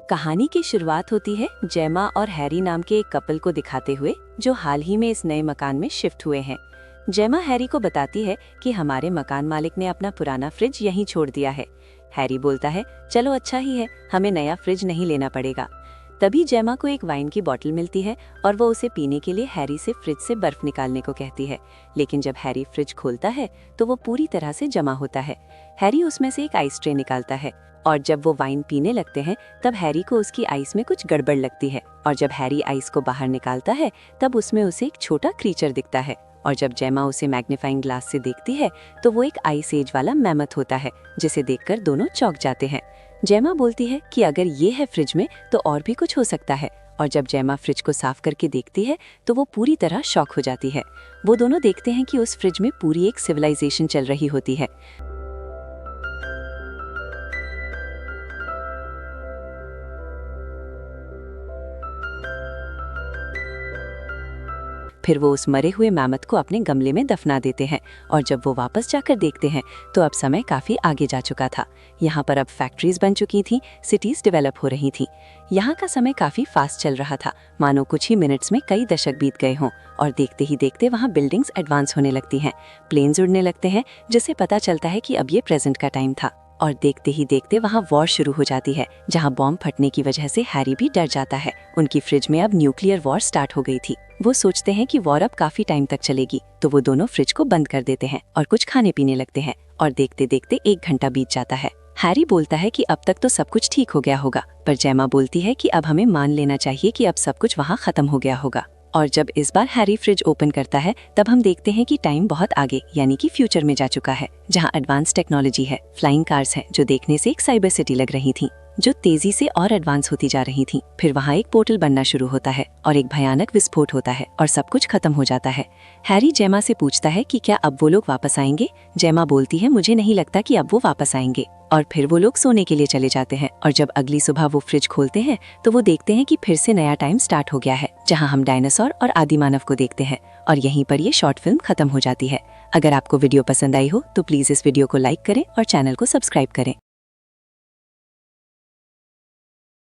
कहानी की शुरुआत होती है जेमा और हैरी नाम के एक कपल को दिखाते हुए जो हाल ही में इस नए मकान में शिफ्ट हुए हैं। जेमा हैरी को बताती है कि हमारे मकान मालिक ने अपना पुराना फ्रिज यहीं छोड़ दिया है। हैरी बोलता है चलो अच्छा ही है, हमें नया फ्रिज नहीं लेना पड़ेगा। तभी जेमा को एक वाइन की बोतल मिलती है और वो उसे पीने के लिए हैरी से फ्रिज से बर्फ निकालने को कहती है। लेकिन जब हैरी फ्रिज खोलता है तो वो पूरी तरह से जमा होता है। हैरी उसमें से एक आइस ट्रे निकालता है और जब वो वाइन पीने लगते हैं तब हैरी को उसकी आइस में कुछ गड़बड़ लगती है और जब हैरी आइस को बाहर निकालता है तब उसमें उसे एक छोटा क्रीचर दिखता है और जब जेमा उसे मैग्नीफाइंग ग्लास से देखती है तो वो एक आइस एज वाला मैमथ होता है, जिसे देखकर दोनों चौंक जाते हैं। जेमा बोलती है कि अगर ये है फ्रिज में तो और भी कुछ हो सकता है और जब जेमा फ्रिज को साफ करके देखती है तो वो पूरी तरह शॉक हो जाती है। वो दोनों देखते हैं कि उस फ्रिज में पूरी एक सिविलाइजेशन चल रही होती है। फिर वो उस मरे हुए मैमथ को अपने गमले में दफना देते हैं और जब वो वापस जाकर देखते हैं तो अब समय काफी आगे जा चुका था। यहाँ पर अब फैक्ट्रीज बन चुकी थीं, सिटीज डेवलप हो रही थीं। यहाँ का समय काफी फास्ट चल रहा था, मानो कुछ ही मिनट्स में कई दशक बीत गए हों और देखते ही देखते वहाँ बिल्डिंग्स एडवांस होने लगती हैं, प्लेन्स उड़ने लगते हैं, जिससे पता चलता है कि अब ये प्रेजेंट का टाइम था। और देखते ही देखते वहाँ वॉर शुरू हो जाती है, जहाँ बॉम्ब फटने की वजह से हैरी भी डर जाता है। उनकी फ्रिज में अब न्यूक्लियर वॉर स्टार्ट हो गई थी। वो सोचते हैं कि वॉर अब काफी टाइम तक चलेगी, तो वो दोनों फ्रिज को बंद कर देते हैं और कुछ खाने पीने लगते हैं और देखते देखते 1 घंटा बीत जाता है। हैरी बोलता है कि अब तक तो सब कुछ ठीक हो गया होगा, पर जेमा बोलती है कि अब हमें मान लेना चाहिए कि अब सब कुछ वहाँ खत्म हो गया होगा। और जब इस बार हैरी फ्रिज ओपन करता है तब हम देखते हैं कि टाइम बहुत आगे यानी कि फ्यूचर में जा चुका है, जहाँ एडवांस टेक्नोलॉजी है, फ्लाइंग कार्स हैं जो देखने से एक साइबर सिटी लग रही थी, जो तेजी से और एडवांस होती जा रही थी। फिर वहाँ एक पोर्टल बनना शुरू होता है और एक भयानक विस्फोट होता है और सब कुछ खत्म हो जाता है। हैरी जेमा से पूछता है कि क्या अब वो लोग वापस आएंगे। जेमा बोलती है मुझे नहीं लगता कि अब वो वापस आएंगे और फिर वो लोग सोने के लिए चले जाते हैं। और जब अगली सुबह वो फ्रिज खोलते हैं तो वो देखते हैं कि फिर से नया टाइम स्टार्ट हो गया है, जहाँ हम डायनासोर और आदि मानव को देखते हैं और यहीं पर ये शॉर्ट फिल्म खत्म हो जाती है। अगर आपको वीडियो पसंद आई हो तो प्लीज इस वीडियो को लाइक करें और चैनल को सब्सक्राइब करें।